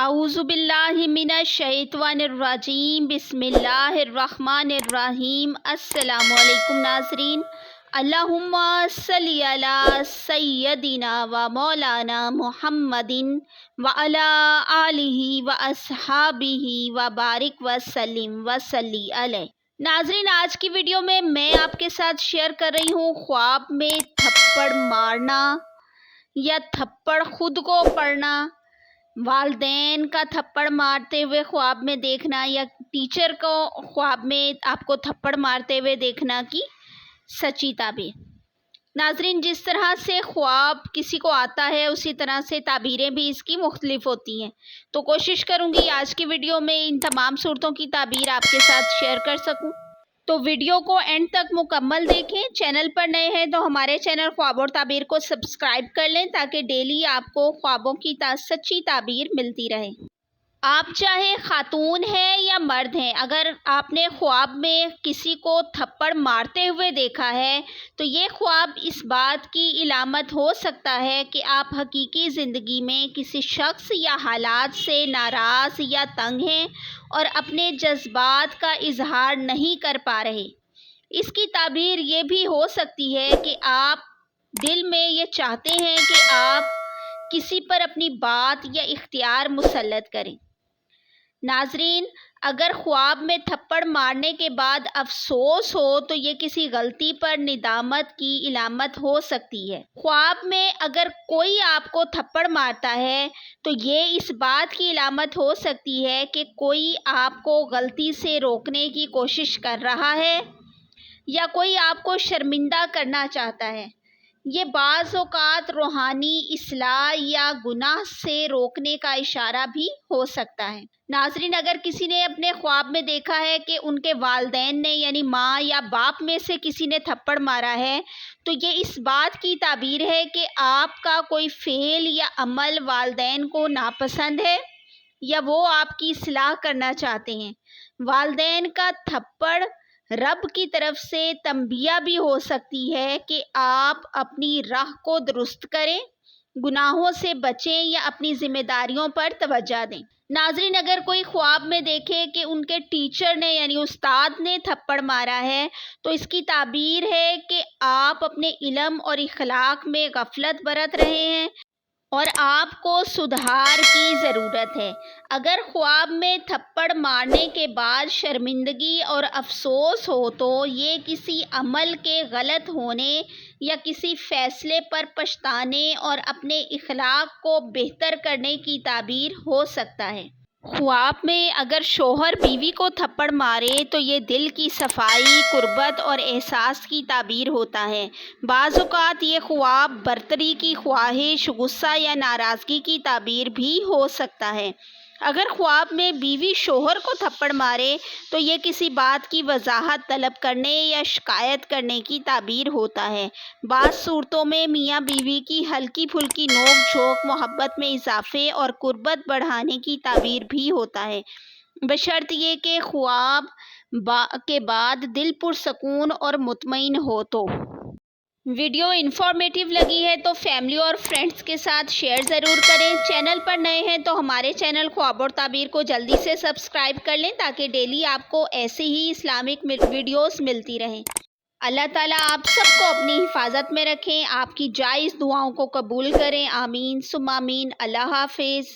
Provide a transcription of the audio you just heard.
اعوذ باللہ من الشیطان الرجیم، بسم اللہ الرحمن الرحیم۔ السلام علیکم ناظرین، اللہم صلی علی سیدنا و مولانا محمد وعلی آلہ و اصحابہ و بارک وسلم وصلی علیہ۔ ناظرین، آج کی ویڈیو میں آپ کے ساتھ شیئر کر رہی ہوں خواب میں تھپڑ مارنا یا تھپڑ خود کو پڑنا، والدین کا تھپڑ مارتے ہوئے خواب میں دیکھنا یا ٹیچر کو خواب میں آپ کو تھپڑ مارتے ہوئے دیکھنا کی سچی تعبیر۔ ناظرین، جس طرح سے خواب کسی کو آتا ہے اسی طرح سے تعبیریں بھی اس کی مختلف ہوتی ہیں، تو کوشش کروں گی آج کی ویڈیو میں ان تمام صورتوں کی تعبیر آپ کے ساتھ شیئر کر سکوں، تو ویڈیو کو اینڈ تک مکمل دیکھیں۔ چینل پر نئے ہیں تو ہمارے چینل خواب اور تعبیر کو سبسکرائب کر لیں تاکہ ڈیلی آپ کو خوابوں کی سچی تعبیر ملتی رہے۔ آپ چاہے خاتون ہیں یا مرد ہیں، اگر آپ نے خواب میں کسی کو تھپڑ مارتے ہوئے دیکھا ہے تو یہ خواب اس بات کی علامت ہو سکتا ہے کہ آپ حقیقی زندگی میں کسی شخص یا حالات سے ناراض یا تنگ ہیں اور اپنے جذبات کا اظہار نہیں کر پا رہے۔ اس کی تعبیر یہ بھی ہو سکتی ہے کہ آپ دل میں یہ چاہتے ہیں کہ آپ کسی پر اپنی بات یا اختیار مسلط کریں۔ ناظرین، اگر خواب میں تھپڑ مارنے کے بعد افسوس ہو تو یہ کسی غلطی پر ندامت کی علامت ہو سکتی ہے۔ خواب میں اگر کوئی آپ کو تھپڑ مارتا ہے تو یہ اس بات کی علامت ہو سکتی ہے کہ کوئی آپ کو غلطی سے روکنے کی کوشش کر رہا ہے یا کوئی آپ کو شرمندہ کرنا چاہتا ہے۔ یہ بعض اوقات روحانی اصلاح یا گناہ سے روکنے کا اشارہ بھی ہو سکتا ہے۔ ناظرین، اگر کسی نے اپنے خواب میں دیکھا ہے کہ ان کے والدین نے یعنی ماں یا باپ میں سے کسی نے تھپڑ مارا ہے تو یہ اس بات کی تعبیر ہے کہ آپ کا کوئی فعل یا عمل والدین کو ناپسند ہے یا وہ آپ کی اصلاح کرنا چاہتے ہیں۔ والدین کا تھپڑ رب کی طرف سے تنبیہ بھی ہو سکتی ہے کہ آپ اپنی راہ کو درست کریں، گناہوں سے بچیں یا اپنی ذمہ داریوں پر توجہ دیں۔ ناظرین، اگر کوئی خواب میں دیکھے کہ ان کے ٹیچر نے یعنی استاد نے تھپڑ مارا ہے تو اس کی تعبیر ہے کہ آپ اپنے علم اور اخلاق میں غفلت برت رہے ہیں اور آپ کو سدھار کی ضرورت ہے۔ اگر خواب میں تھپڑ مارنے کے بعد شرمندگی اور افسوس ہو تو یہ کسی عمل کے غلط ہونے یا کسی فیصلے پر پچھتانے اور اپنے اخلاق کو بہتر کرنے کی تعبیر ہو سکتا ہے۔ خواب میں اگر شوہر بیوی کو تھپڑ مارے تو یہ دل کی صفائی، قربت اور احساس کی تعبیر ہوتا ہے۔ بعض اوقات یہ خواب برتری کی خواہش، غصہ یا ناراضگی کی تعبیر بھی ہو سکتا ہے۔ اگر خواب میں بیوی شوہر کو تھپڑ مارے تو یہ کسی بات کی وضاحت طلب کرنے یا شکایت کرنے کی تعبیر ہوتا ہے۔ بعض صورتوں میں میاں بیوی کی ہلکی پھلکی نوک جھونک محبت میں اضافے اور قربت بڑھانے کی تعبیر بھی ہوتا ہے، بشرط یہ کہ خواب کے بعد دل پرسکون اور مطمئن ہو۔ تو ویڈیو انفارمیٹیو لگی ہے تو فیملی اور فرینڈز کے ساتھ شیئر ضرور کریں۔ چینل پر نئے ہیں تو ہمارے چینل خواب اور تعبیر کو جلدی سے سبسکرائب کر لیں تاکہ ڈیلی آپ کو ایسے ہی اسلامک ویڈیوز ملتی رہیں۔ اللہ تعالیٰ آپ سب کو اپنی حفاظت میں رکھیں، آپ کی جائز دعاؤں کو قبول کریں، آمین ثم آمین۔ اللہ حافظ۔